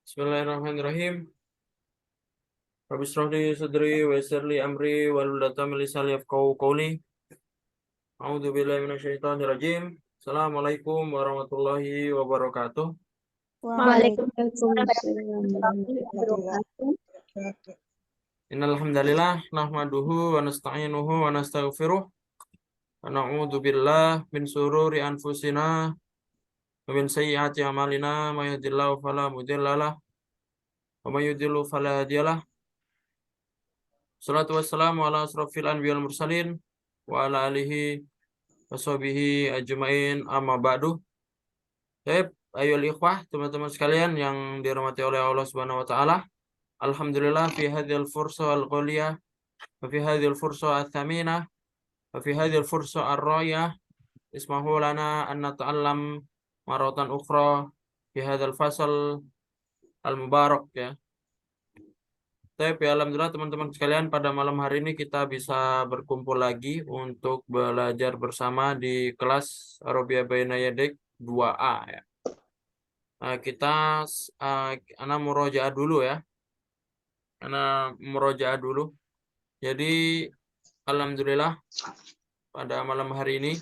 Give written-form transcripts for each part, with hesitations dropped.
Bismillahirrahmanirrahim. Rabbi shrah li sadri wa yassir li amri wahlul 'uqdatam min lisani yafqahu qawli. A'udzu billahi minasyaitonir rajim. Assalamualaikum warahmatullahi wabarakatuh. Waalaikumsalam Waalaikumsalam warahmatullahi warahmatullahi wabarakatuh. wabarakatuh. Innal hamdalillah nahmaduhu wa nasta'inuhu wa nastaghfiruh wa na'udzu billahi min sururi anfusina wa min sayyiati a'malina may yahdihillahu fala mudhillalah wa may yudhlil fala hadiyalah. Shalatu wassalamu ala asrofil anbiya wal mursalin wa ala alihi washabihi ajmain amma ba'du. Baik, ayoul ikhwah, teman-teman sekalian yang dirahmati oleh Allah Subhanahu wa taala. Alhamdulillah fi hadhil fursa al-ghaliyah wa fi hadhil fursa ats-tsaminah wa fi hadhil fursa ar-rayah ismahu lana an nata'allam maratan ukhra fi hadzal fasal al-mubarak ya. Baik, ya alhamdulillah teman-teman sekalian, pada malam hari ini kita bisa berkumpul lagi untuk belajar bersama di kelas Arabia Baina Yadik 2A ya. Kita ana murojaah dulu ya. Jadi alhamdulillah pada malam hari ini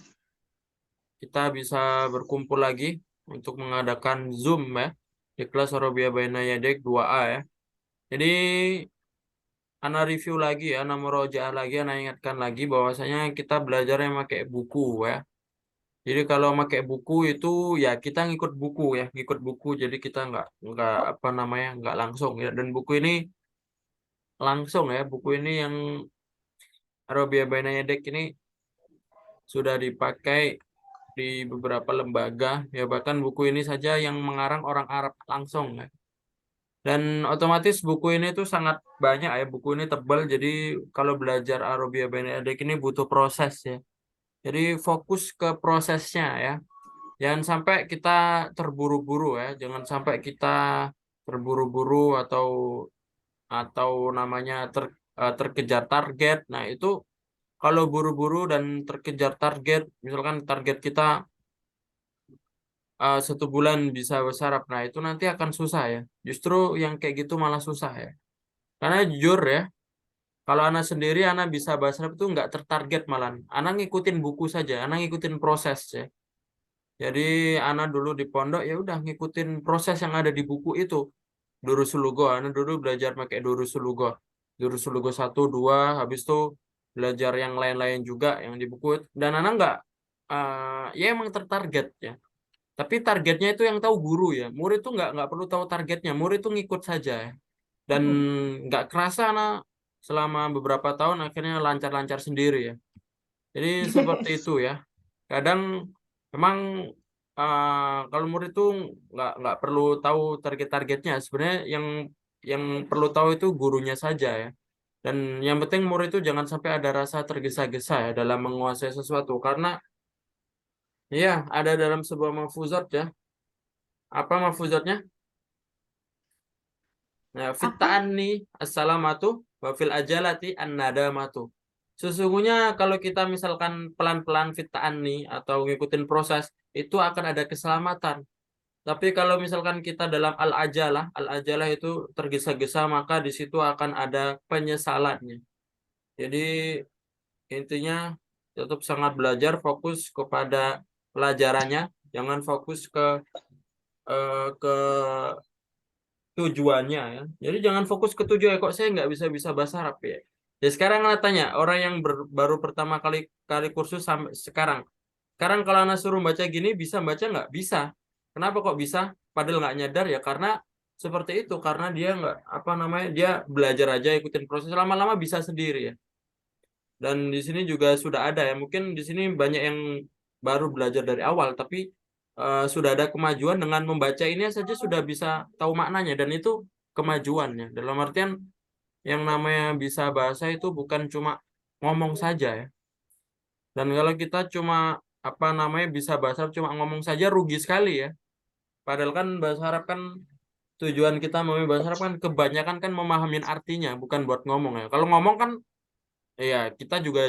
kita bisa berkumpul lagi untuk mengadakan Zoom ya di kelas Arabia Baina Yadik 2A ya. Jadi ana review lagi ya, ana murojaah lagi, ana ingatkan lagi bahwasanya kita belajarnya pakai buku ya. Jadi kalau pakai buku itu ya kita ngikut buku ya, ngikut buku. Jadi kita nggak apa namanya nggak langsung ya. Dan buku ini langsung ya, buku ini yang Arabia Baina Yadik ini sudah dipakai di beberapa lembaga ya, bahkan buku ini saja yang mengarang orang Arab langsung ya. Dan otomatis buku ini tuh sangat banyak ya, buku ini tebal. Jadi kalau belajar Arabia Baina Yadik ini butuh proses ya. Jadi fokus ke prosesnya ya. Jangan sampai kita terburu-buru ya, jangan sampai kita terburu-buru atau namanya terkejar target. Nah, itu kalau buru-buru dan terkejar target, misalkan target kita 1 bulan bisa bersarap, nah itu nanti akan susah ya. Justru yang kayak gitu malah susah ya. Karena jujur ya, kalau Ana sendiri Ana bisa basrap itu nggak tertarget malah. Ana ngikutin buku saja, Ana ngikutin proses ya. Jadi Ana dulu di pondok ya udah ngikutin proses yang ada di buku itu. Durusulugo, Ana dulu belajar pakai Durusulugo. Durusulugo 1, 2, habis itu belajar yang lain-lain juga yang di buku. Dan Ana nggak, ya emang tertarget ya. Tapi targetnya itu yang tahu guru ya. Murid itu nggak perlu tahu targetnya. Murid itu ngikut saja ya. Dan nggak kerasa Ana selama beberapa tahun akhirnya lancar-lancar sendiri ya. Jadi seperti itu ya. Kadang memang kalau murid itu nggak perlu tahu target-targetnya. Sebenarnya yang perlu tahu itu gurunya saja ya. Dan yang penting murid itu jangan sampai ada rasa tergesa-gesa ya dalam menguasai sesuatu. Karena ya ada dalam sebuah mahfuzat ya. Apa mahfuzatnya? Nah, fitta'anni assalamatu wa fil ajalati an-nadamatu. Sesungguhnya kalau kita misalkan pelan-pelan fitta'anni atau ngikutin proses, itu akan ada keselamatan. Tapi kalau misalkan kita dalam al-ajalah itu tergesa-gesa, maka di situ akan ada penyesalannya. Jadi intinya tetap sangat belajar, fokus kepada pelajarannya, jangan fokus ke tujuannya ya. Jadi jangan fokus ke tujuan, kok saya nggak bisa bahasa Arab ya. Ya sekarang Anda tanya orang yang baru pertama kali kali kursus sampai sekarang. Sekarang kalau Anda suruh baca gini bisa baca nggak? Bisa. Kenapa kok bisa? Padahal nggak nyadar ya karena seperti itu, karena dia nggak apa namanya, dia belajar aja ikutin proses, lama-lama bisa sendiri ya. Dan di sini juga sudah ada ya, mungkin di sini banyak yang baru belajar dari awal tapi sudah ada kemajuan dengan membaca ini saja sudah bisa tahu maknanya, dan itu kemajuannya. Dalam artian yang namanya bisa bahasa itu bukan cuma ngomong saja ya. Dan kalau kita cuma apa namanya bisa bahasa Arab cuma ngomong saja rugi sekali ya. Padahal kan bahasa Arab kan tujuan kita memahami bahasa Arab kan kebanyakan kan memahamin artinya, bukan buat ngomong ya. Kalau ngomong kan ya kita juga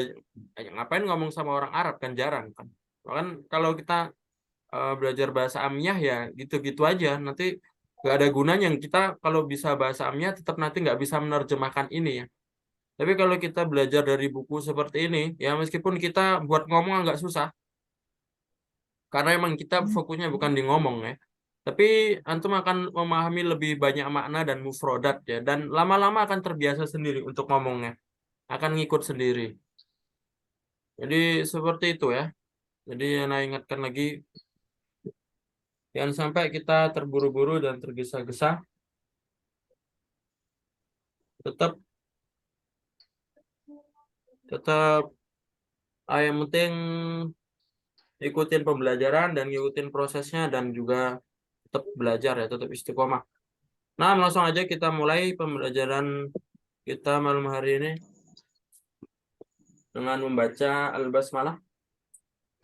ngapain ngomong sama orang Arab, kan jarang kan. Bahkan kalau kita belajar bahasa amiyah ya gitu-gitu aja, nanti nggak ada gunanya. Kita kalau bisa bahasa Amnya tetap nanti nggak bisa menerjemahkan ini ya. Tapi kalau kita belajar dari buku seperti ini, ya meskipun kita buat ngomong agak susah, karena emang kita fokusnya bukan di ngomong ya. Tapi antum akan memahami lebih banyak makna dan mufrodat ya. Dan lama-lama akan terbiasa sendiri untuk ngomongnya. Akan ngikut sendiri. Jadi seperti itu ya. Jadi saya ingatkan lagi, jangan sampai kita terburu-buru dan tergesa-gesa. Tetap, tetap, yang penting ikutin pembelajaran dan ikutin prosesnya dan juga tetap belajar ya, tetap istiqomah. Nah, langsung aja kita mulai pembelajaran kita malam hari ini dengan membaca Al-Basmalah.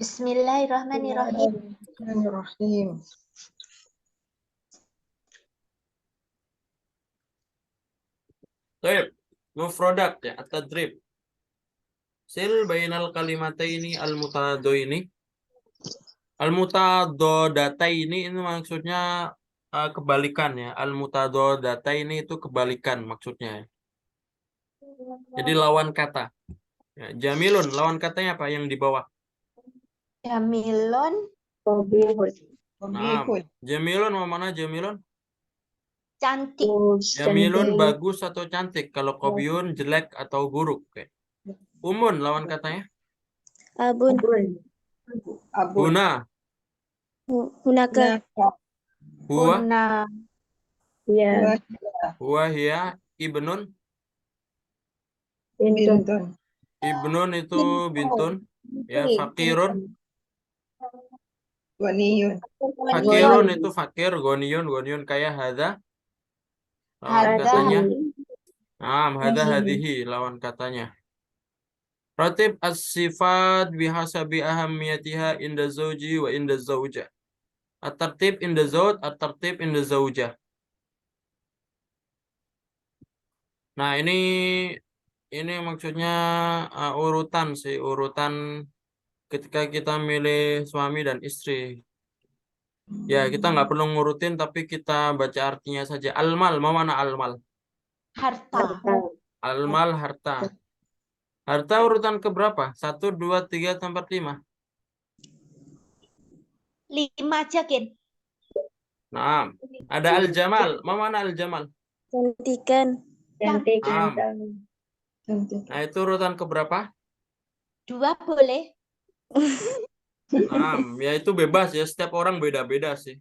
Bismillahirrahmanirrahim. Bismillahirrahmanirrahim. Baik, mufrodat ya, at-tadrib. Sil bainal kalimataini al-mutadaini. Al-mutadodataini ini maksudnya kebalikan ya. Al-mutadodataini itu kebalikan maksudnya. Jadi lawan kata. Ya, jamilun, lawan katanya apa yang di bawah? Jamilun, Nah, Qabihun. jamilun mau mana jamilun? cantik. Jamilun bagus atau cantik. Kalau kobiun jelek atau buruk. Oke. Umun lawan katanya. Abun, Abun. Huna, hunaka, Naka. huwa, huna, Wa- huwa hiya, ibnun. Bintun. Ibnun itu bintun. Ya, fakirun. Waniyun. Fakirun itu fakir. Goniyun, goniyun kaya hada. Lawan Hada, katanya. Nah, hada hadihi lawan katanya. Ratib as-sifat bihasabi ahamiyatiha inda zawji wa inda zawjah. At-tartib inda zawj, at-tartib inda zawjah. Nah, ini maksudnya urutan sih, urutan ketika kita milih suami dan istri. Ya, kita nggak perlu ngurutin, tapi kita baca artinya saja. Almal, mau mana almal? harta. Almal, harta. Harta urutan keberapa? 1, 2, 3, 4, 5. 5 aja, Kin. Nah, ada al-jamal. Mau mana al-jamal? Cantikan. Cantik. Nah, Cantik. nah, itu urutan keberapa? 2 boleh. Nah, ya itu bebas ya. Setiap orang beda-beda sih.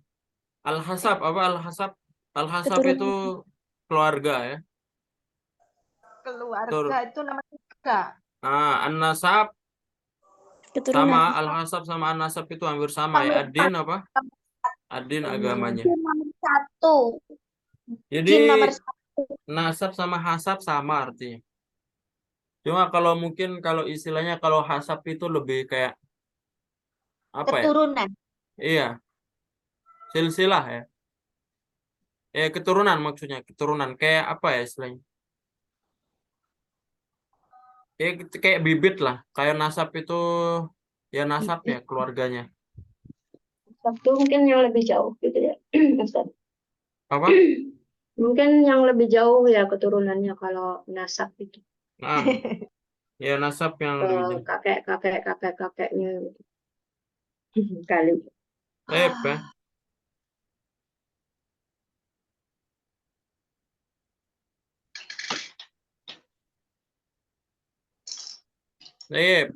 Al-hasab, apa al-hasab? Al-hasab itu keluarga ya. Keluarga itu namanya juga. Nah, an-nasab sama al-hasab sama an-nasab itu hampir sama ya. Ad-din apa? Ad-din agamanya. Jin nomor 1. Jadi Jin nomor 1. nasab sama hasab sama artinya. Cuma kalau mungkin kalau istilahnya kalau hasab itu lebih kayak apa ya? Keturunan. Iya, silsilah ya. Keturunan maksudnya, keturunan kayak apa ya istilahnya? Kayak bibit lah, kayak nasab itu ya nasab ya keluarganya. Sabtu mungkin yang lebih jauh gitu ya. Ustaz. Apa? Mungkin yang lebih jauh ya keturunannya kalau nasab itu. Nah, ya nasab yang Ke lebih jauh. kakeknya gitu. Kali. Ya.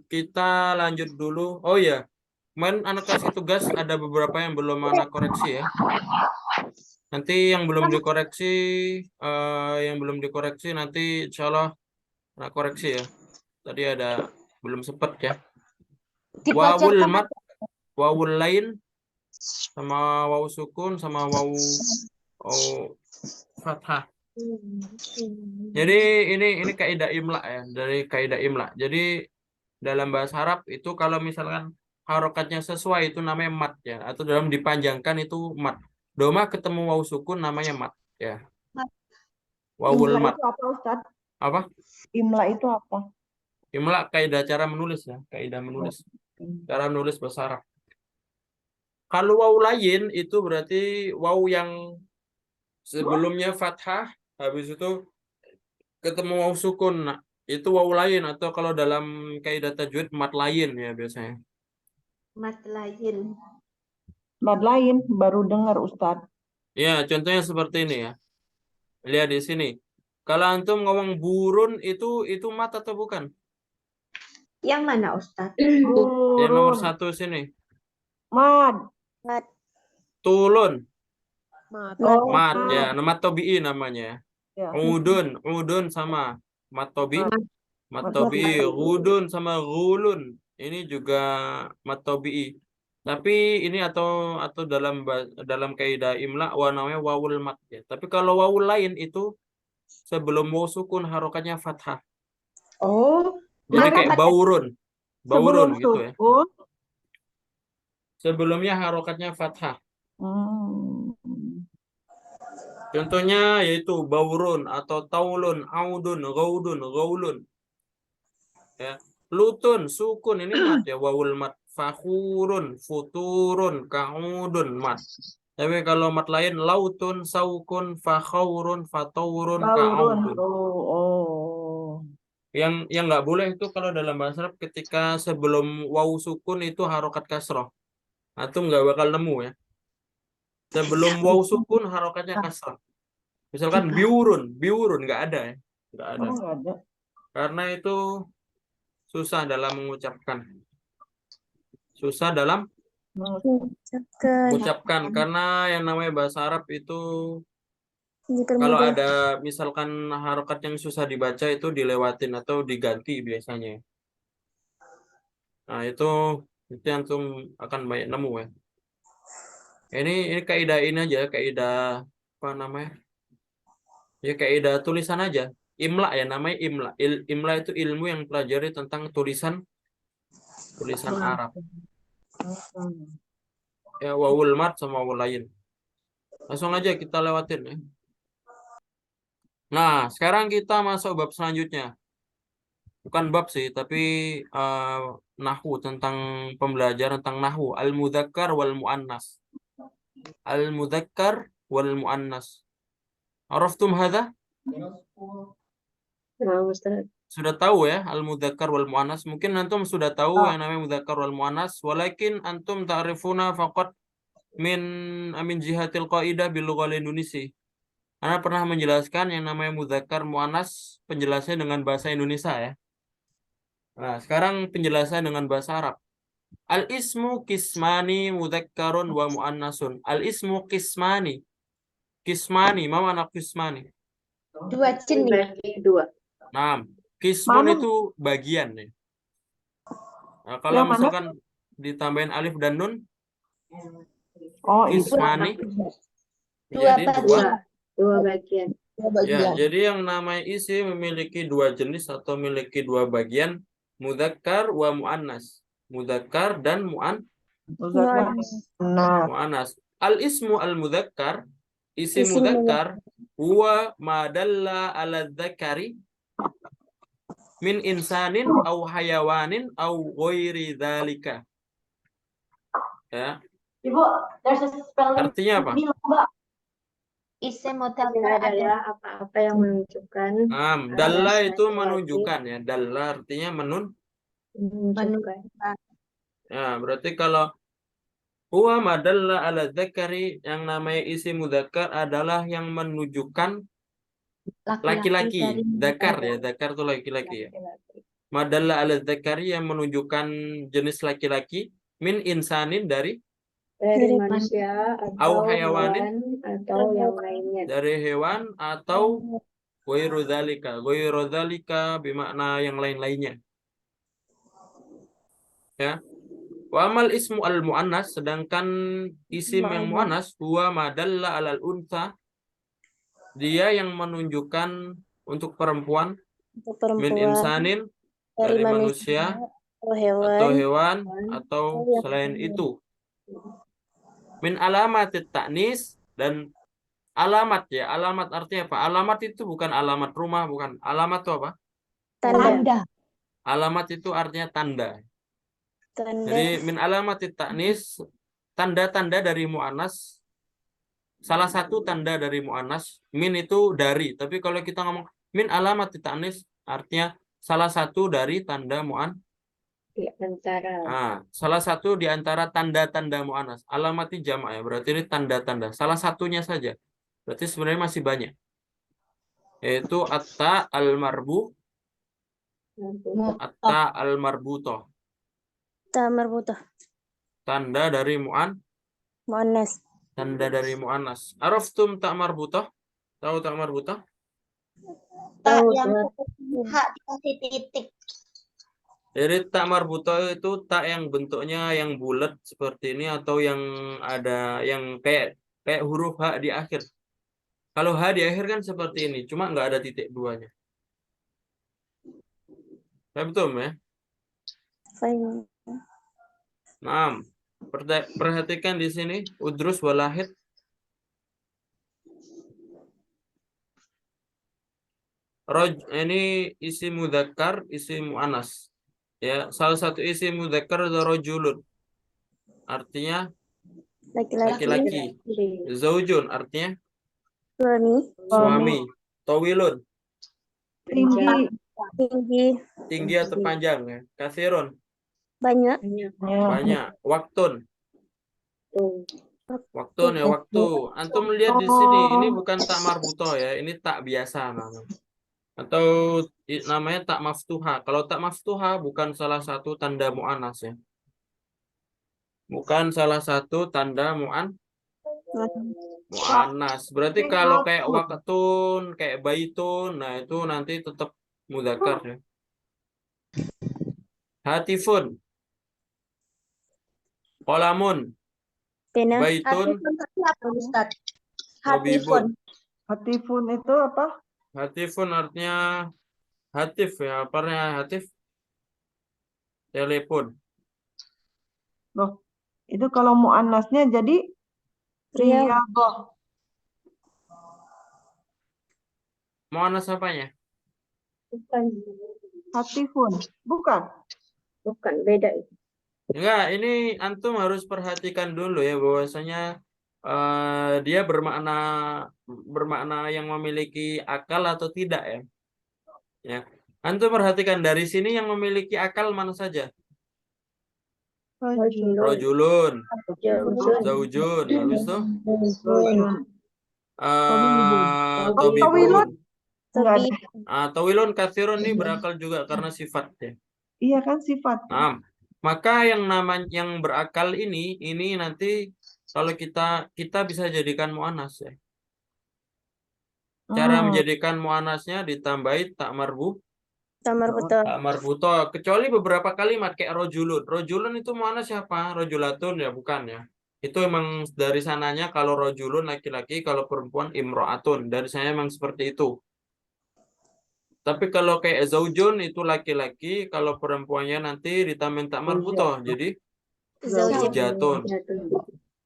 Kita lanjut dulu. Oh ya, kemarin anak kasih tugas ada beberapa yang belum anak koreksi ya. Nanti yang belum dikoreksi nanti insya Allah anak koreksi ya. Tadi ada belum sempat ya. Wawul mat, wawul lain, sama waw sukun, sama waw fathah. Jadi ini kaidah imla ya, dari kaidah imla. Jadi dalam bahasa Arab itu kalau misalkan harokatnya sesuai itu namanya mat ya, atau dalam dipanjangkan itu mat. Doma ketemu waw sukun namanya mat ya. Wawul Imla mat. itu apa, Ustaz? Apa? Imla itu apa? Imla kaidah cara menulis ya, kaidah menulis. Cara menulis bahasa Arab. Kalau waw lain itu berarti waw yang Sebelumnya fathah, habis itu ketemu waw sukun. Nah, itu waw lain atau kalau dalam kaidah tajwid mat lain ya biasanya. Mat lain. Mat lain baru dengar Ustadz. Ya, contohnya seperti ini ya. Lihat di sini. Kalau antum ngomong burun itu mat atau bukan? Yang mana Ustadz? Yang nomor Burun. 1 sini. Mad. Mat. Tulun. Oh, Mat mad. ya, mat tobi'i namanya. Ya. Udun sama mat tobi. Mat Mat tobi'i, tobi'i. gudun sama gulun. Ini juga mat tobi'i. Tapi ini atau dalam kaidah imla namanya wawul mat ya. Tapi kalau wawul lain itu sebelum waw sukun harokatnya fathah. Oh. Jadi kayak baurun. Baurun Sebelum gitu ya. sukun. Sebelumnya harokatnya fathah. Hmm. Contohnya yaitu baurun atau taulun, audun, gaulun. Ya. Lutun, sukun ini mat ya, wawul mat. Fakhurun, futurun, kaudun mat. Tapi kalau mat lain lautun, saukun, fakhaurun, fataurun, Baurun. kaudun. Oh. Yang nggak boleh itu kalau dalam bahasa Arab ketika sebelum waw sukun itu harokat kasroh. Antum nggak bakal nemu ya. Sebelum waw sukun harokatnya kasroh. Misalkan biurun nggak ada ya, nggak ada. Oh, nggak ada. Karena itu susah dalam mengucapkan. Susah dalam mengucapkan karena yang namanya bahasa Arab itu kalau ada misalkan harokat yang susah dibaca itu dilewatin atau diganti biasanya. Nah, itu antum akan banyak nemu ya. Ini kaidah ini aja, kaidah apa namanya? Ya kaidah tulisan aja. Imla ya namanya imla. Imla itu ilmu yang pelajari tentang tulisan Arab. Ya wawul mat sama wawul lain. Langsung aja kita lewatin ya. Nah, sekarang kita masuk bab selanjutnya. Bukan bab sih, tapi nahwu tentang pembelajaran tentang nahwu al-mudzakkar wal muannas. Al-mudzakkar wal muannas. Araftum hadza? Nah, Ustaz. Sudah tahu ya al-mudzakkar wal muannas. Mungkin antum sudah tahu yang namanya mudzakkar wal muannas, walakin antum ta'rifuna faqat min jihatil qaidah bil lughal Indonesia. Anda pernah menjelaskan yang namanya mudzakkar muannas penjelasannya dengan bahasa Indonesia ya. Nah, sekarang penjelasan dengan bahasa Arab. Al-ismu kismani mudzakkarun wa muannasun. Al-ismu kismani. Kismani, ma makna kismani? Dua jenis. Bagi dua. Nah, kismun Mana? itu bagian nih. Nah, kalau Yang mana? misalkan ditambahin alif dan nun, Oh, itu. kismani. Dua Jadi bagian. Dua bagian. Ya, jadi yang namanya isi memiliki dua jenis atau memiliki dua bagian, mudzakkar wa muannas. Mudzakkar dan Muzakkar. Nah, muannas. Al-ismu al-mudzakkar, isi mudzakkar huwa ma dalla ala dzakari min insanin au hayawanin au ghairi dzalika. Ya, Ibu, there's a spelling. artinya apa? Isim Ini mudzakkar adalah apa-apa yang menunjukkan Dalla laki-laki. itu menunjukkan ya. Dalla artinya menunjukkan. Ya, berarti kalau huwa ma dalla ala dzakari yang namanya isi mudzakkar adalah yang menunjukkan laki-laki. Dzakar ya, dzakar itu laki-laki ya. Laki-laki. Ma dalla ala dzakari yang menunjukkan jenis laki-laki min insanin dari Dari manusia Au atau hayawanin. hewan atau yang lainnya. dari hewan atau ghairu dzalika. Ghairu dzalika bermakna yang lain-lainnya. Ya. Wa amal ismu al muannas, sedangkan isim yang muannas huwa madalla alal unsa, dia yang menunjukkan untuk perempuan, min insanin dari manusia atau hewan atau selain itu. Min alamat ta'nis, dan alamat ya, alamat artinya apa? Alamat itu bukan alamat rumah, bukan. Alamat itu apa? Tanda. Alamat itu artinya tanda. Tanda. Jadi min alamat ta'nis, tanda-tanda dari mu'anas salah satu tanda dari mu'annas. Min itu dari, tapi kalau kita ngomong min alamat ta'nis artinya salah satu dari tanda mu'an. Di antara. Salah satu di antara tanda-tanda mu'annas. Alamati jamak ya, berarti ini tanda-tanda. Salah satunya saja. Berarti sebenarnya masih banyak. Yaitu atta al-marbu, atta al-marbutoh. Ta marbutoh. Tanda dari Muannas. tanda dari mu'annas. Araftum tak marbutoh? Tahu tak marbutoh? Ta Tahu, yang Tuhan. hak dikasih titik. Jadi tak marbutoh itu tak yang bentuknya yang bulat seperti ini atau yang ada yang kayak huruf H di akhir. Kalau H di akhir kan seperti ini, cuma nggak ada titik duanya. Ya, betul ya? Fahim. Nah, perhatikan di sini udrus walahid. Ini isi mudzakkar, isi muannas. Ya, salah satu isi mudzakkar adalah rajulun. Artinya laki-laki. Zaujun artinya Suami. suami. Tawilun Tinggi. Tinggi. tinggi atau panjang ya. Katsirun Banyak. banyak. Waktun Tuh. ya waktu. Antum lihat di sini, ini bukan tak marbutoh ya, ini tak biasa namanya. Atau namanya tak maftuha. Kalau tak maftuha bukan salah satu tanda mu'annas ya. Bukan salah satu tanda mu'annas. Berarti kalau kayak waktun, kayak baitun, nah itu nanti tetap mudzakkar ya. Hatifun, qalamun, Pena. baitun, Apa Ustaz? tabibun. Hatifun itu apa? Hatifun artinya hatif ya, aparnya hatif? Telepon. Loh, itu kalau muannasnya jadi riyadhah. Mu'annas apanya? Bukan. Hatifun, bukan? Bukan, beda itu. Enggak, ini antum harus perhatikan dulu ya bahwasanya dia bermakna yang memiliki akal atau tidak ya. Ya. Antum perhatikan dari sini yang memiliki akal mana saja? Rojulun, zaujun, habis itu tobibun. Tawilun katsirun ini berakal juga karena sifat ya. Iya kan sifat. Nah, maka yang berakal ini nanti kalau kita bisa jadikan mu'annas ya. Cara menjadikan mu'annasnya ditambahi tak marbutoh. Kecuali beberapa kalimat kayak rojulun. Rojulun itu mu'annas siapa? Rojulatun ya, bukan ya. Itu emang dari sananya kalau rojulun laki-laki, kalau perempuan imro'atun. Dari sana emang seperti itu. Tapi kalau kayak zaujun itu laki-laki, kalau perempuannya nanti ditambahin tak marbutoh. Jadi zaujatun.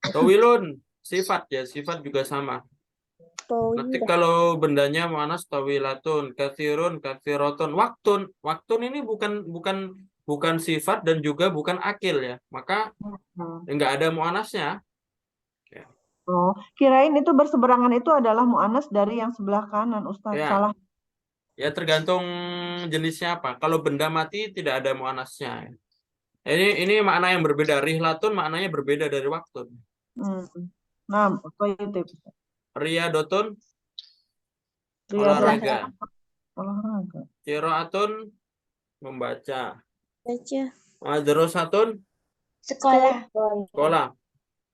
Tawilun sifat ya, sifat juga sama. Nanti kalau bendanya mu'annas tawilatun, katsirun, katsirotun, waktun ini bukan sifat dan juga bukan akil ya. Maka enggak ada mu'annasnya. Oh, kirain itu berseberangan itu adalah mu'annas dari yang sebelah kanan, Ustaz. Ya. Salah. Ya tergantung jenisnya apa. Kalau benda mati tidak ada mu'annasnya. Ini makna yang berbeda. Rihlatun maknanya berbeda dari waktun. Nah, apa itu? Riyadotun Olahraga. Qiraatun membaca. Baca. Madrasatun Sekolah.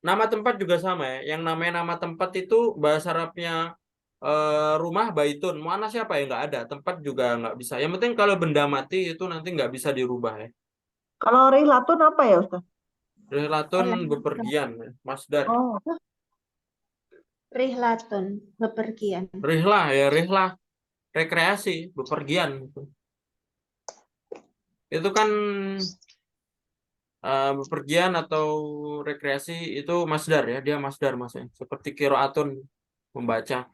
Nama tempat juga sama ya. Yang namanya nama tempat itu bahasa Arabnya rumah baitun. Mu'annas siapa ya? Nggak ada. Tempat juga nggak bisa. Yang penting kalau benda mati itu nanti nggak bisa dirubah ya. Kalau rihlatun apa ya, Ustaz? Rihlatun bepergian ya. Masdar. Oh. Rihlatun bepergian. Rihlah ya, rihlah rekreasi, bepergian gitu. Itu kan bepergian atau rekreasi itu masdar ya, dia masdar maksudnya. Seperti qiraatun membaca.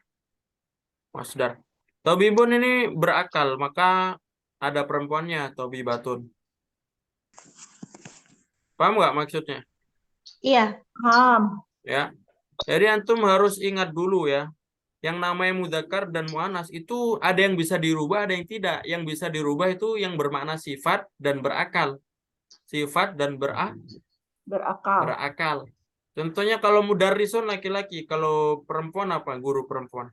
Masdar. Tabibun ini berakal, maka ada perempuannya, tabibatun. Paham nggak maksudnya? Iya. Paham. Ya. Jadi antum harus ingat dulu ya. Yang namanya mudzakkar dan muannas itu ada yang bisa dirubah, ada yang tidak. Yang bisa dirubah itu yang bermakna sifat dan berakal. Sifat dan Berakal. berakal. Contohnya kalau mudarrisun laki-laki, kalau perempuan apa? Guru perempuan.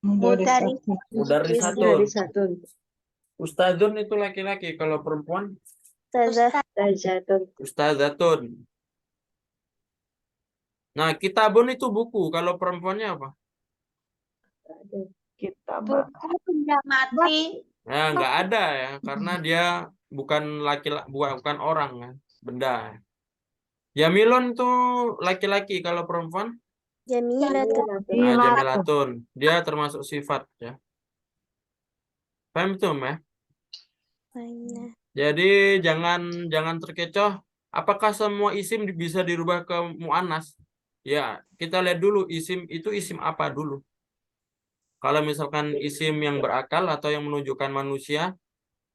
Mudarrisatun. Dari satu. Ustadzun itu laki-laki, kalau perempuan Ustazah. Dari satu. ustadzatun. Nah, kitabun itu buku, kalau perempuannya apa? Kitab. Buku benda mati. Ya, nggak ada ya, karena dia bukan bukan orang ya, benda. Jamilun tuh laki-laki, kalau perempuan Jamilatun. nah, jamilatun. Dia termasuk sifat ya. Paham tuh ya? Banyak. Jadi jangan terkecoh. Apakah semua isim bisa dirubah ke muannas? Ya, kita lihat dulu isim itu isim apa dulu. Kalau misalkan isim yang berakal atau yang menunjukkan manusia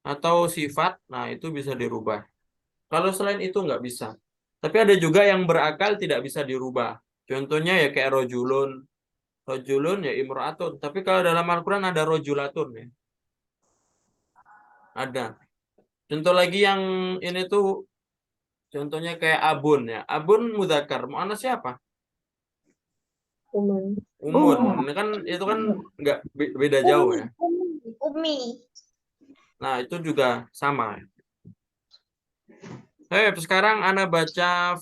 atau sifat, nah itu bisa dirubah. Kalau selain itu nggak bisa. Tapi ada juga yang berakal tidak bisa dirubah. Contohnya ya kayak rojulun. Rojulun ya imro'atun. Tapi kalau dalam Al-Quran ada rojulatun ya. Ada. Contoh lagi yang ini tuh, contohnya kayak abun ya. Abun mudzakkar. Mu'annas siapa? Umun. Umun. Ini kan itu kan nggak beda jauh ya. Umi. Nah, itu juga sama. Sekarang ana baca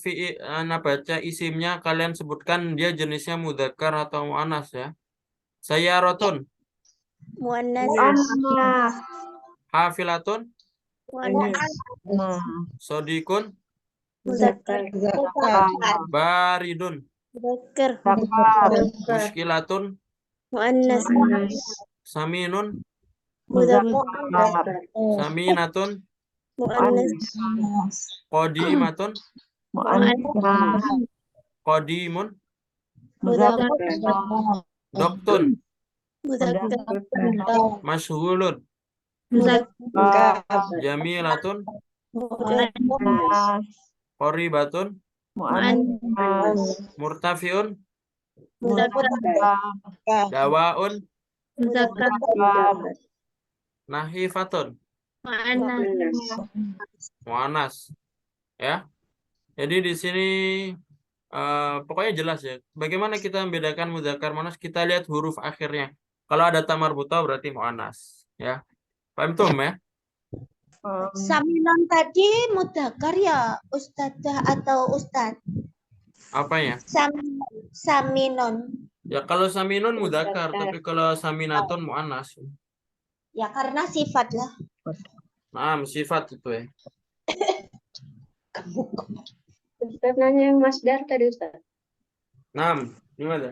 isimnya, kalian sebutkan dia jenisnya mudzakkar atau muannas ya. Sayyaratun, Muannas. Muannas. hafilatun, Muannas. Nah, sodikun, Muzakkar. baridun, Muzakkar. zakar. muskilatun, Muannas. saminun, Muzakkar. saminatun, Muannas. qadimatun, Muannas. qadimun, Muzakkar. doktun, Muzakkar. mashghulun, Muzakkar. jamilatun, Muannas. qoribatun, Muannas. murtafiun, Muzakkar. dawaun, Muzakkar. nahifatun, Muannas. muannas ya. Jadi di sini pokoknya jelas ya. Bagaimana kita membedakan mudzakkar muannas? Kita lihat huruf akhirnya. Kalau ada ta marbutah berarti muannas ya. Paham tuh ya? Saminon tadi mudzakkar ya ustadzah atau ustad? Apanya? Saminon. Ya kalau saminun mudzakkar, tapi kalau saminatun muannas. Ya karena sifat lah. Nah, sifat itu ya. Ustaz nanya yang masdar tadi Ustaz. Nah, gimana?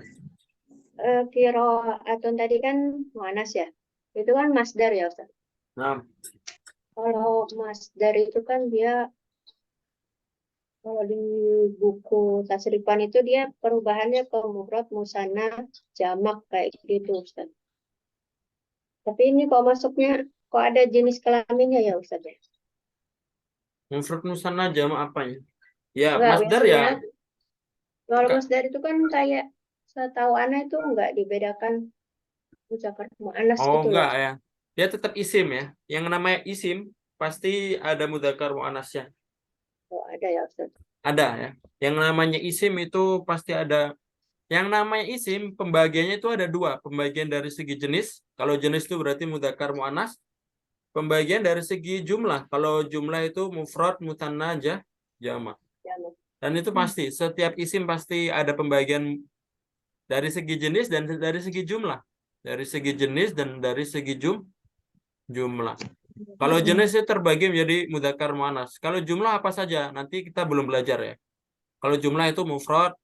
Qiraatun tadi kan muannas ya. Itu kan masdar ya Ustaz. Nah, Kalau masdar itu kan dia kalau di buku tasrifan itu dia perubahannya ke mufrad, musanna, jamak kayak gitu Ustaz. Tapi ini kok masuknya kok ada jenis kelaminnya ya Ustaz ya? mufrad musanna jamak apanya? Ya, Enggak, masdar biasanya ya. kalau masdar itu kan kayak setahu ana itu enggak dibedakan mudzakkar muannas Oh, gitu loh. enggak ya. Dia tetap isim ya. Yang namanya isim pasti ada mudzakkar muannasnya. Oh, ada ya Ustaz. Ada ya. Yang namanya isim itu pasti ada. Yang namanya isim pembagiannya itu ada dua. Pembagian dari segi jenis. Kalau jenis itu berarti mudzakkar muannas. Pembagian dari segi jumlah. Kalau jumlah itu mufrad, mutanna, jamak. Jamak. Dan itu pasti. Setiap isim pasti ada pembagian dari segi jenis dan dari segi jumlah. Dari segi jenis dan dari segi jumlah. Kalau jenis itu terbagi menjadi mudzakkar muannas. Kalau jumlah apa saja? Nanti kita belum belajar ya. Kalau jumlah itu mufrad,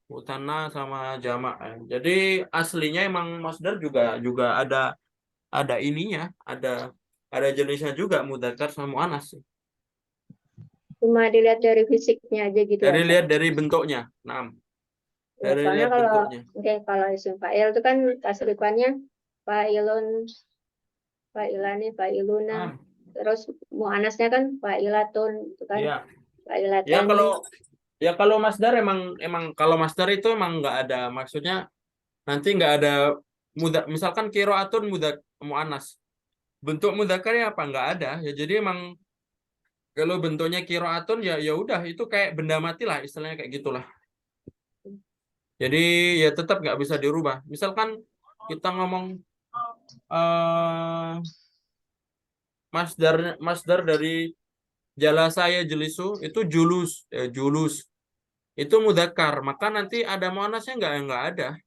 mutanna sama jamak. Jadi aslinya emang masdar juga ada ininya, ada jenisnya juga mudzakkar sama muannas. Cuma dilihat dari fisiknya aja gitu ya Dari Ustaz. lihat dari bentuknya. Nah, Ya, dari soalnya lihat kalau bentuknya. kalau isim fa'il itu kan tasrifannya fa'ilun, fa'ilani, fa'iluna. Nah, Terus muannasnya kan fa'ilatun itu kan. ya. Ya Fa'ilatani. Ya kalau masdar emang kalau masdar itu emang nggak ada, maksudnya nanti nggak ada misalkan kiroatun muannas. Bentuk mudzakarnya apa? Nggak ada. Ya jadi emang kalau bentuknya kiroatun ya udah itu kayak benda mati lah istilahnya kayak gitulah. Jadi ya tetap nggak bisa dirubah. Misalkan kita ngomong eh masdar dari jala saya jelisu itu julus itu mudzakkar, maka nanti ada muannasnya nggak ada.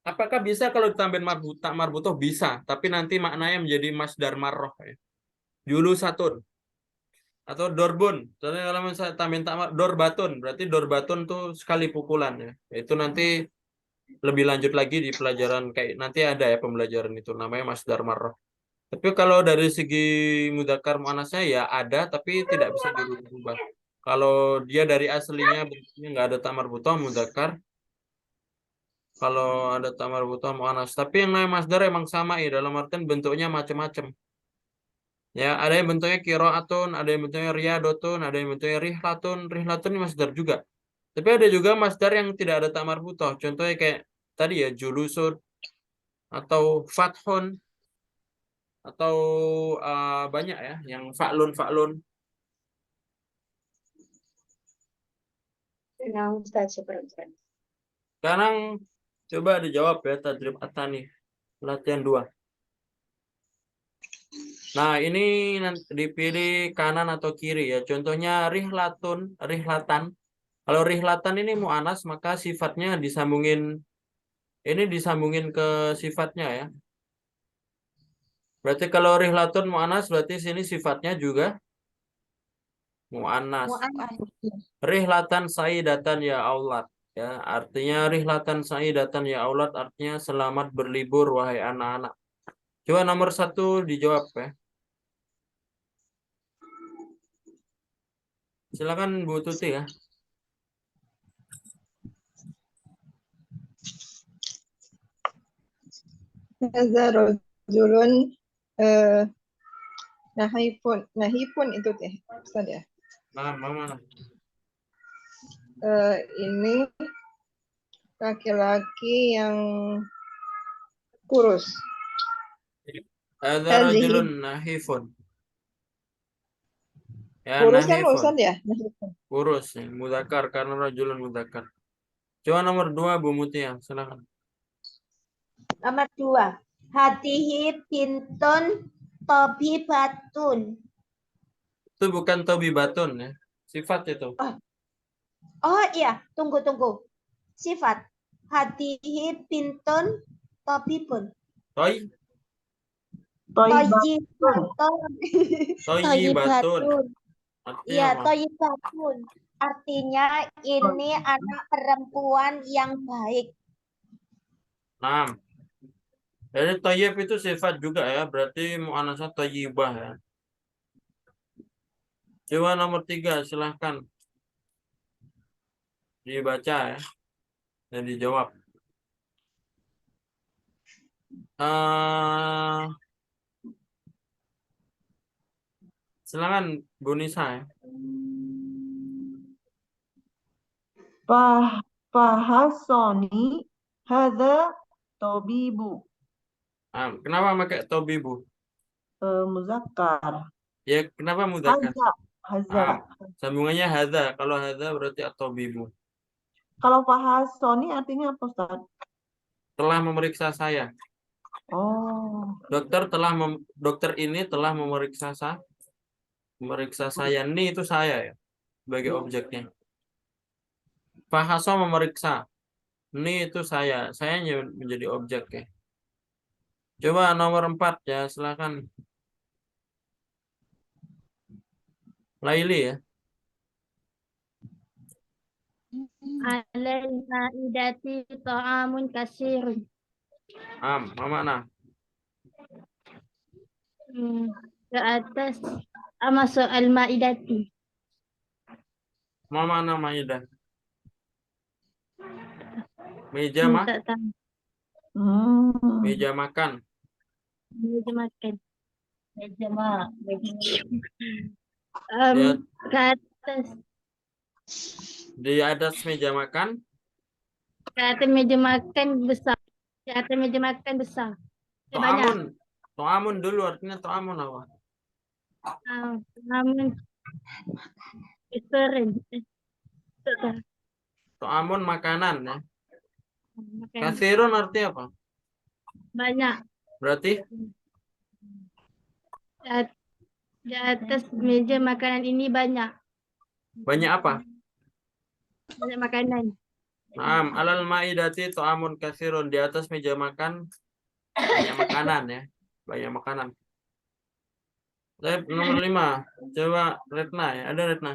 Apakah bisa kalau ditambahin marbutoh? Bisa, tapi nanti maknanya menjadi masdar marroh ya. Julusatun atau dorbun. Soalnya kalau misalnya tambahin dorbatun, berarti dorbatun tuh sekali pukulan ya. Itu nanti lebih lanjut lagi di pelajaran kayak nanti ada ya pembelajaran itu namanya masdar marroh. Tapi kalau dari segi mudzakkar muannasnya ya ada, tapi tidak bisa dirubah. Kalau dia dari aslinya bentuknya nggak ada tak marbutoh mudzakkar, kalau ada tak marbutoh muannas. Tapi yang namanya masdar emang sama ya, dalam artian bentuknya macam-macam. Ya, ada yang bentuknya kiroatun, ada yang bentuknya riyadotun, ada yang bentuknya rihlatun. Rihlatun ini masdar juga. Tapi ada juga masdar yang tidak ada tak marbutoh. Contohnya kayak tadi ya julusun atau fathun atau banyak ya yang fa'lun. Nah, Ustaz, syukur, Ustaz. Sekarang coba dijawab ya tadrib atani latihan 2. Nah, ini nanti dipilih kanan atau kiri ya. Contohnya rihlatan. Kalau rihlatan ini mu'anas maka sifatnya disambungin ke sifatnya ya. Berarti kalau rihlatun mu'anas berarti sini sifatnya juga mu'anas. Mu'annas. Rihlatan saidatan ya aulad. Ya, artinya rihlatan saidatan ya aulad artinya selamat berlibur wahai anak-anak. Coba nomor 1 dijawab ya. Silakan Bu Tuti ya. Hadza rajulun nahifun itu teh Ustaz ya. Nah, mama. Ini laki-laki yang kurus. Hadza Hadhihi. rajulun nahifun. Ya, Kurus kan nahifun. Ustaz ya? Nahifun. Kurus ya, mudzakkar karena rajulun mudzakkar. Coba nomor 2 Bu Mutia, silakan. Nomor 2. Hatihi bintun tobibatun. Itu bukan tobibatun ya. Sifat itu. Oh iya, tunggu. Sifat. Hatihi bintun tobibun. Toy, Toibatun. toyibatun. Artinya Iya, apa? toyibatun. Artinya ini anak perempuan yang baik. 6. Jadi toyib itu sifat juga ya, berarti mu'anasnya toyibah ya. Coba nomor 3, silahkan dibaca ya dan dijawab. Silakan Bu Nisa ya. Fahasoni hadza tobibu. Kenapa pakai tobibu? Muzakkar. Ya, kenapa mudzakkar? Haza. Sambungannya hadza. Kalau hadza berarti atobibu. Kalau fahasoni artinya apa, Ustaz? Telah memeriksa saya. Oh. Dokter ini telah memeriksa saya. Ini itu saya ya sebagai objeknya. Fahaso memeriksa. Ini itu saya. Saya menjadi objek ya. Coba nomor 4 ya, silakan. Laili ya. Alal maidati ta'amun kasirun. Mana? Ke atas masuk al-maidati. Mana maidah? Meja Tak tahu. Meja makan. Meja makan. Ya. atas. Di atas meja makan. Di atas meja makan besar. Di atas meja makan besar. Banyak. To'amun. To'amun dulu artinya to'amun apa? Namun restoran. To'amun makanan ya. Makan Kasirun artinya apa? banyak. Berarti Di atas meja makanan ini banyak. banyak apa? Banyak makanan. Naam, alal ma'idati to'amun kasirun. Di atas meja makan banyak makanan ya. Banyak makanan. Nomor 5. Coba Retna ya. Ada Retna.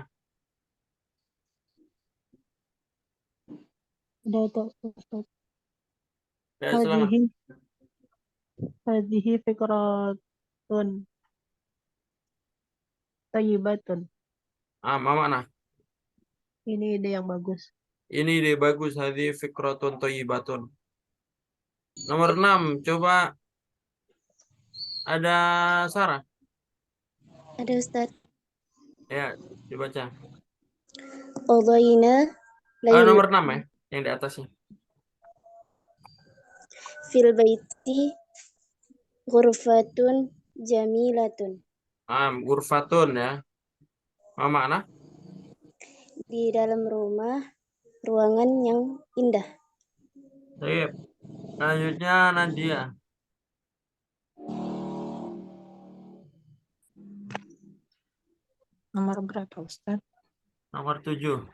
Ada itu, Ustaz. Ya, silakan. Hadihi fikratun thayyibatun. Apa makna? Ini ide yang bagus. Ini ide bagus. Hadhi fikratun thayyibatun. Nomor 6. Coba ada Sarah. Ada Ustaz. Ya, dibaca. Qadayna Nomor 6 ya. Yang di atasnya. fil baiti ghurfatun jamilatun. Gurfatun ya. Apa makna? Di dalam rumah ruangan yang indah. Baik. Selanjutnya Nadia. Nomor berapa, Ustaz? Nomor 7.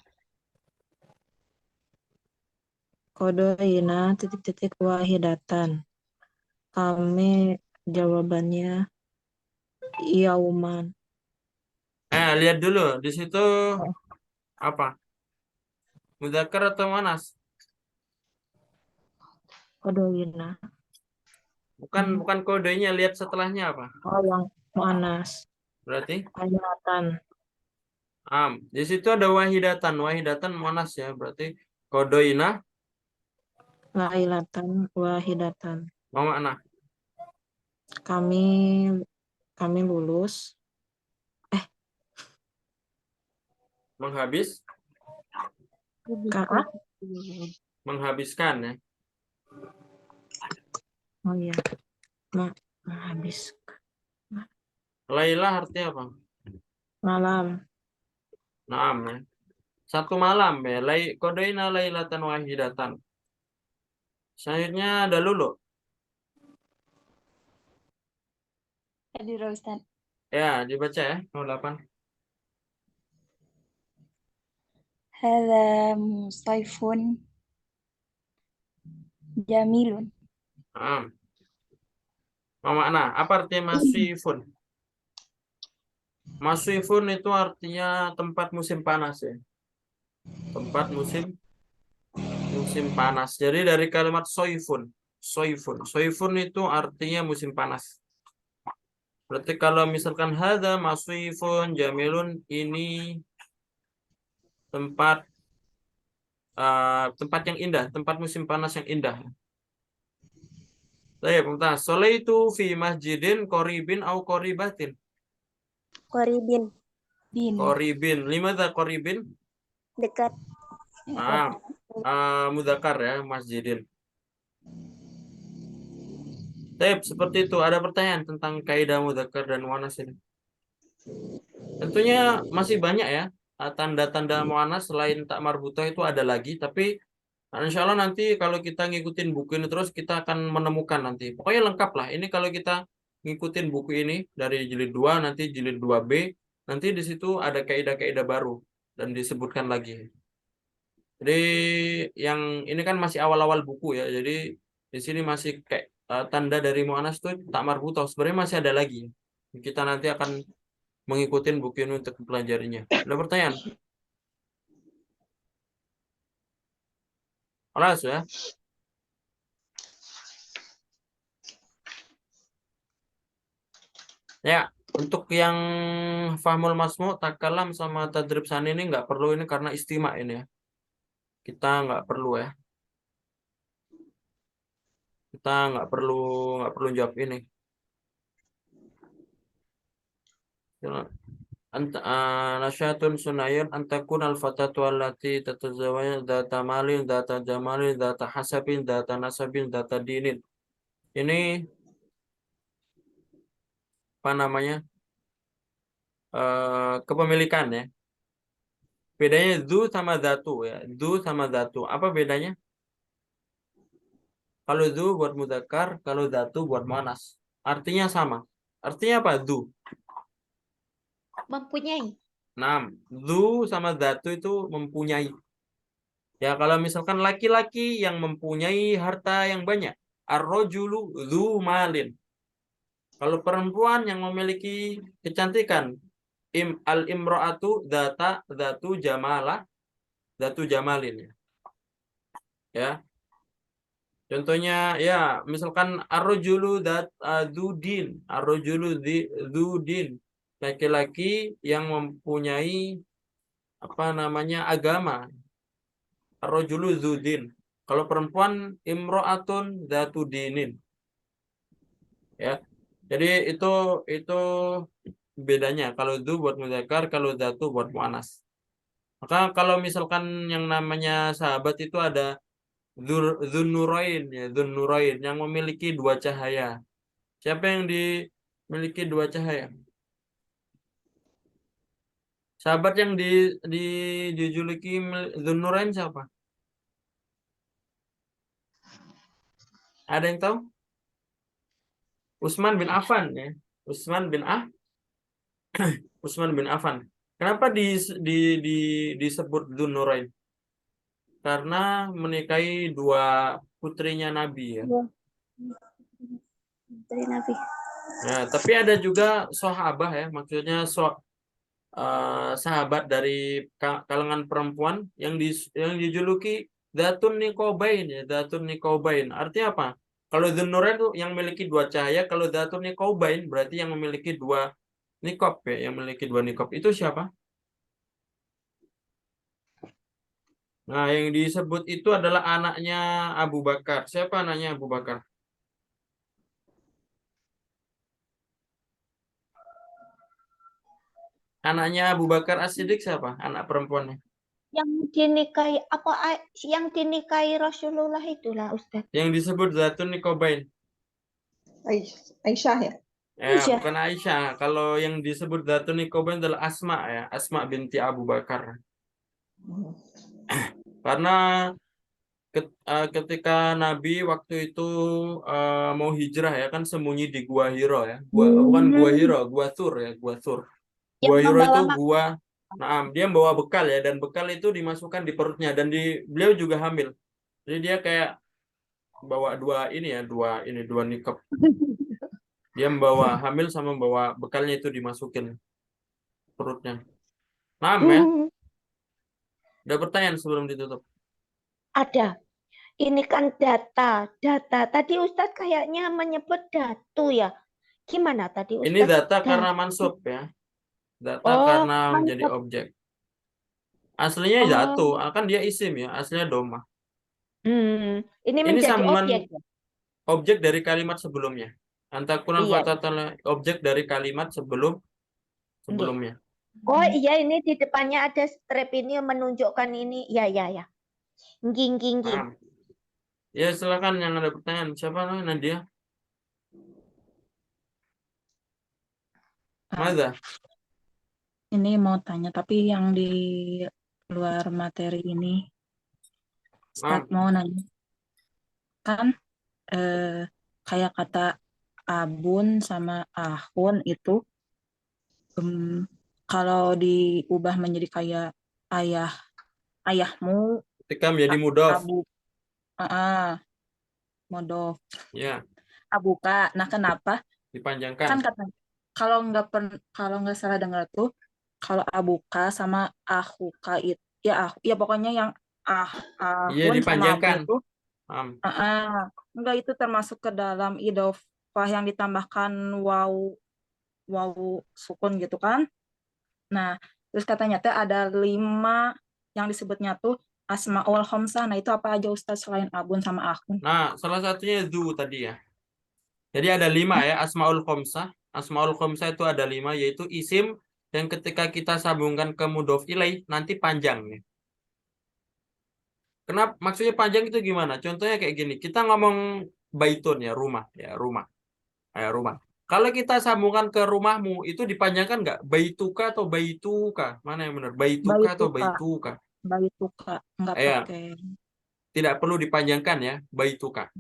Qadayna titik-titik wahidatan. Kami jawabannya yauman. Lihat dulu. Di situ apa? Mudzakkar atau muannas? Qadayna. Bukan kodenya. Lihat setelahnya apa? Oh, yang muannas. Berarti? Wahidatan. Di situ ada wahidatan. Wahidatan muannas ya. Berarti kodoina. Lailatan wahidatan. Apa makna? Kami lulus. Menghabis. Kakak? Menghabiskan ya. Oh iya. Menghabis Lailah artinya apa? malam. Naam ya. Satu malam ya. Kodoina lailatan wahidatan. Selanjutnya ada Lulu. Tadi Ustaz. Ya, dibaca ya. Nomor 8. Hadza musaifun jamilun. Naam. Apa makna? Apa artinya masifun? Masifun itu artinya tempat musim panas ya. Tempat musim panas. Jadi dari kalimat soifun. Soifun itu artinya musim panas. Berarti kalau misalkan hadza masifun jamilun, ini tempat yang indah, tempat musim panas yang indah. Baik, bentar. Solaitu fi masjidin qoribin au qoribatin. Qaribin. Qoribin. Limadza qoribin? Dekat. Mudzakkar ya, masjidin. Baik, seperti itu. Ada pertanyaan tentang kaidah mudzakkar dan muannas ini? Tentunya masih banyak ya. Tanda-tanda muannas selain tak marbutah itu ada lagi, tapi insya Allah nanti kalau kita ngikutin buku ini terus kita akan menemukan nanti. Pokoknya lengkap lah. Ini kalau kita ngikutin buku ini dari jilid 2 nanti jilid 2B, nanti di situ ada kaidah-kaidah baru dan disebutkan lagi. Jadi yang ini kan masih awal-awal buku ya. Jadi di sini masih kayak tanda dari muannas itu tak marbutah. Sebenarnya masih ada lagi. Kita nanti akan mengikuti buku ini untuk mempelajarinya. Ada pertanyaan? Alas ya. Ya, untuk yang fahmul masmu, takalam sama tadrib sani ini nggak perlu ini karena istimak ini ya. Kita nggak perlu ya. Kita nggak perlu jawab ini. nasyatun sunayun antakun al-fatatu allati tatazawwaju data malin, data jamalin, data hasabin, data nasabin, data dinin. Ini apa namanya? Kepemilikan ya. Bedanya du sama datu ya. Du sama datu. Apa bedanya? Kalau du buat mudzakkar, kalau datu buat muannas. Artinya sama. Artinya apa? Du. Mempunyai. Nah, du sama datu itu mempunyai. Ya, kalau misalkan laki-laki yang mempunyai harta yang banyak. Ar-rajulu dzu malin. Kalau perempuan yang memiliki kecantikan. Al-imra'atu datu jamalah, datu jamalin ya. Ya. Contohnya ya, misalkan ar-rajulu dzudin, ar-rajulu dzudin, laki-laki yang mempunyai apa namanya agama. Ar-rajulu dzudin. Kalau perempuan imro'atun dzatu dinin. Ya. Jadi itu bedanya. Kalau dzu buat mudzakkar, kalau dzatu buat muannas. Maka kalau misalkan yang namanya sahabat itu ada Dzunurain ya, Dzunurain yang memiliki dua cahaya. Siapa yang dimiliki dua cahaya? Sahabat yang dijuluki Dzunurain siapa? Ada yang tahu? Utsman bin Affan ya. Utsman bin Affan. Kenapa disebut Dzunurain? Karena menikahi dua putrinya Nabi ya. Dari Nabi. Ya, tapi ada juga sahabah ya, maksudnya sahabat dari kalangan perempuan yang dijuluki Dzatun Niqabain ya, Dzatun Niqabain. Artinya apa? Kalau Dzunurain itu yang memiliki dua cahaya, kalau Dzatun Niqabain berarti yang memiliki dua niqab ya, yang memiliki dua niqab. Itu siapa? Nah, yang disebut itu adalah anaknya Abu Bakar. Siapa anaknya Abu Bakar? Anaknya Abu Bakar As-Siddiq siapa? Anak perempuannya. Yang dinikahi Rasulullah itulah Ustaz. Yang disebut Dzatun Niqabain. Aisyah ya. Ya, Aisyah. bukan Aisyah. Kalau yang disebut Dzatun Niqabain adalah Asma ya, Asma binti Abu Bakar. Karena ketika Nabi waktu itu mau hijrah ya, kan sembunyi di Gua Hiro ya. Bukan Gua Hiro, Gua Tsur ya, Gua Tsur. Yang Gua Hiro itu membawa gua. Nah, dia membawa bekal ya, dan bekal itu dimasukkan di perutnya, dan beliau juga hamil. Jadi dia kayak bawa dua niqab. Dia membawa hamil sama membawa bekalnya itu dimasukin perutnya. Nah, ya. Ada pertanyaan sebelum ditutup? Ada. Ini kan data. Tadi Ustadz kayaknya menyebut datu ya. Gimana tadi Ustadz? Ini data karena mansub ya. Data karena menjadi objek. Aslinya datu, kan dia isim ya, aslinya doma. Ini menjadi objek. Objek dari kalimat sebelumnya. Antakunal fatatala, objek dari kalimat sebelumnya. Oh iya, ini di depannya ada strip ini menunjukkan ini. Ya. Ging. Ya, silakan yang ada pertanyaan. Siapa namanya? Nadia? Mada? Ini mau tanya, tapi yang di luar materi ini. Ustaz mau nanya. Kan kayak kata abun sama ahun itu kalau diubah menjadi kayak ayahmu Ketika menjadi mudhof. Mudhof. Ya. Abuka. Nah, kenapa? Dipanjangkan. Kan kata kalau nggak salah dengar tuh, kalau abuka sama ahuka itu ya pokoknya yang ahun dipanjangkan. sama abu itu enggak, itu termasuk ke dalam idhofah yang ditambahkan waw sukun gitu kan. Nah, terus katanya teh ada 5 yang disebutnya tuh asmaul khamsah. Nah, itu apa aja Ustaz selain abun sama ahun? Nah, salah satunya dzu tadi ya. Jadi ada 5 ya, asmaul khamsah. Asmaul khamsah itu ada 5, yaitu isim, yang ketika kita sambungkan ke mudhof ilaih nanti panjang nih. Kenapa? Maksudnya panjang itu gimana? Contohnya kayak gini. Kita ngomong baitun ya, rumah. Rumah. Kalau kita sambungkan ke rumahmu, itu dipanjangkan nggak? Baituka atau baituka? Mana yang benar? Baituka atau Baituka. baituka? Baituka. Nggak Ya, pakai. tidak perlu dipanjangkan ya, baituka.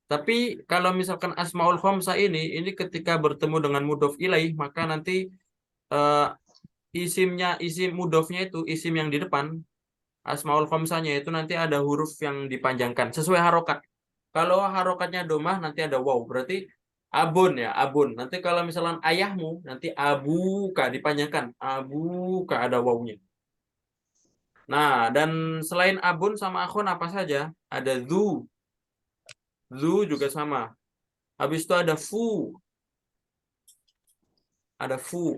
Tapi kalau misalkan asmaul khamsah ini ketika bertemu dengan mudhof ilaih, maka nanti isim mudhofnya itu, isim yang di depan, asmaul khamsahnya itu nanti ada huruf yang dipanjangkan sesuai harokat. Kalau harokatnya domah nanti ada waw, berarti abun ya, abun. Nanti kalau misalkan ayahmu, nanti abuka dipanjangkan, abuka ada wawnya. Nah, dan selain abun sama akhun apa saja? Ada zu juga sama. Habis itu ada fu. Ada fu.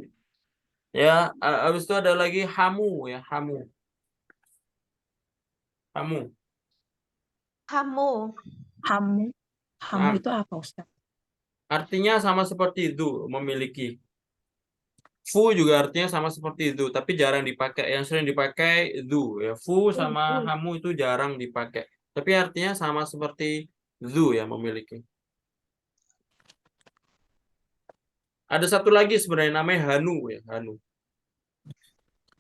Ya, habis itu ada lagi hamu ya, hamu. Hamu. Kamu. Hamu. Hamu Nah, itu apa, Ustaz? artinya sama seperti itu, memiliki. Fu juga artinya sama seperti itu, tapi jarang dipakai. Yang sering dipakai zu ya. Fu sama hamu itu jarang dipakai. Tapi artinya sama seperti zu ya, memiliki. Ada satu lagi sebenarnya namanya hanu ya, hanu.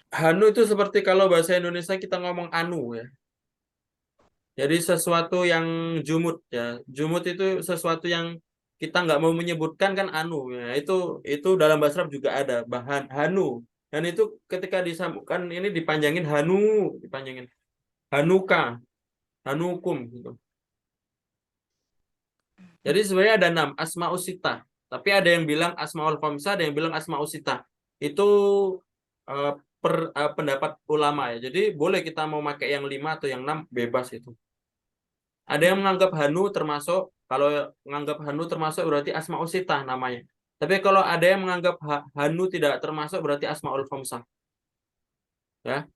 Hanu itu seperti kalau bahasa Indonesia kita ngomong anu ya. Jadi sesuatu yang jumut ya. Jumut itu sesuatu yang kita nggak mau menyebutkan kan anu ya. Itu dalam bahasa Arab juga ada bahan hanu. Dan itu ketika disambungkan ini dipanjangin hanu, dipanjangin hanuka, hanukum gitu. Jadi sebenarnya ada 6 asmaul sitah. Tapi ada yang bilang asmaul khamsah, ada yang bilang asmaul sitah. Itu pendapat ulama ya. Jadi boleh kita mau pakai yang 5 atau yang 6 bebas itu. Ada yang menganggap hanu termasuk, kalau menganggap hanu termasuk berarti asmaul sitah namanya. Tapi kalau ada yang menganggap hanu tidak termasuk berarti asmaul khamsah. Ya.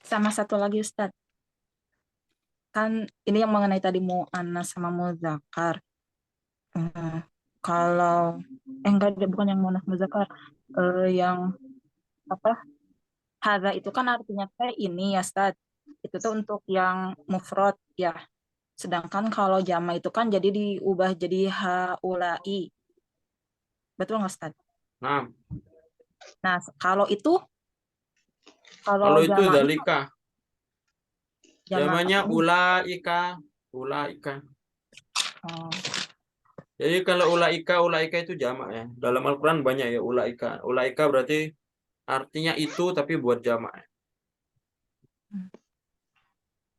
Sama satu lagi, Ustaz. Kan ini yang mengenai tadi mu'annas sama muzakkar. Kalau enggak, bukan yang mu'annas muzakkar, yang apa? Hadza itu kan artinya kayak ini ya, Ustaz. Itu tuh untuk yang mufrad ya. Sedangkan kalau jama itu kan jadi diubah jadi haulai. Betul nggak, Ustaz? Nah, kalau itu kalau itu jamanya zalika. Jamanya ini. ulaika. Oh, Jadi kalau ulaika itu jamak ya. Dalam Al-Quran banyak ya ulaika. Ulaika berarti artinya itu tapi buat jamak.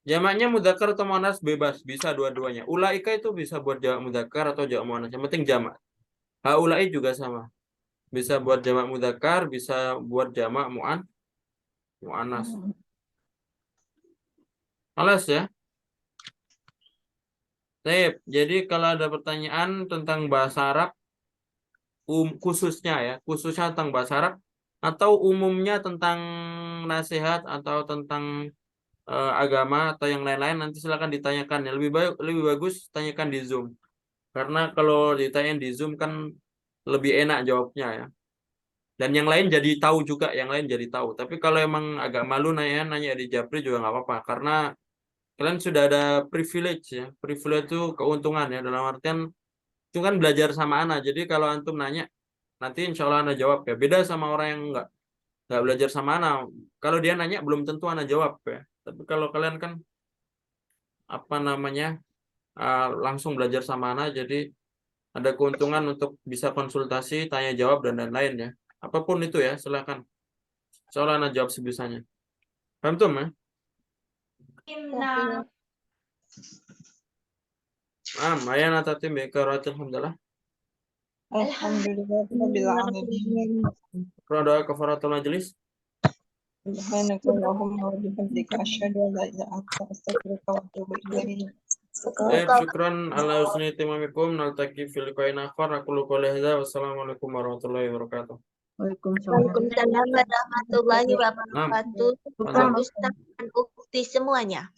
Jamaknya mudzakkar atau muannas bebas, bisa dua-duanya. Ulaika itu bisa buat jamak mudzakkar atau jamak muannas. Yang penting jamak. Haulai juga sama. Bisa buat jamak mudzakkar, bisa buat jamak muannas. Alas ya. Baik, jadi kalau ada pertanyaan tentang bahasa Arab, khususnya tentang bahasa Arab, atau umumnya tentang nasihat atau tentang agama atau yang lain-lain, nanti silakan ditanyakan ya. Lebih bagus tanyakan di Zoom. Karena kalau ditanyain di Zoom kan lebih enak jawabnya ya. Dan yang lain jadi tahu juga, Tapi kalau emang agak malu nanya di Japri juga nggak apa-apa. Karena kalian sudah ada privilege ya. Privilege itu keuntungan ya. Dalam artian itu kan belajar sama Ana. Jadi kalau antum nanya, nanti insya Allah Ana jawab ya. Beda sama orang yang nggak belajar sama Ana. Kalau dia nanya belum tentu Ana jawab ya. Tapi kalau kalian kan langsung belajar sama Ana, jadi ada keuntungan untuk bisa konsultasi, tanya jawab dan lain-lain ya. Apapun itu ya, silakan. Insya Allah Ana jawab sebisanya. Paham tuh ya? Ayan atatim ya karatul hamdalah. Alhamdulillah rabbil alamin. Doa kafaratul majlis. Subhanaka Allahumma wa bihamdika asyhadu an la ilaha illa anta astaghfiruka wa atubu ilaik. Syukran ala husni timamikum. Naltaqi fil liqa'in akhar. Aqulu qouli hadza. Wassalamualaikum warahmatullahi wabarakatuh. Waalaikumsalam warahmatullahi wabarakatuh. Nah, Ustaz dan Ukti semuanya.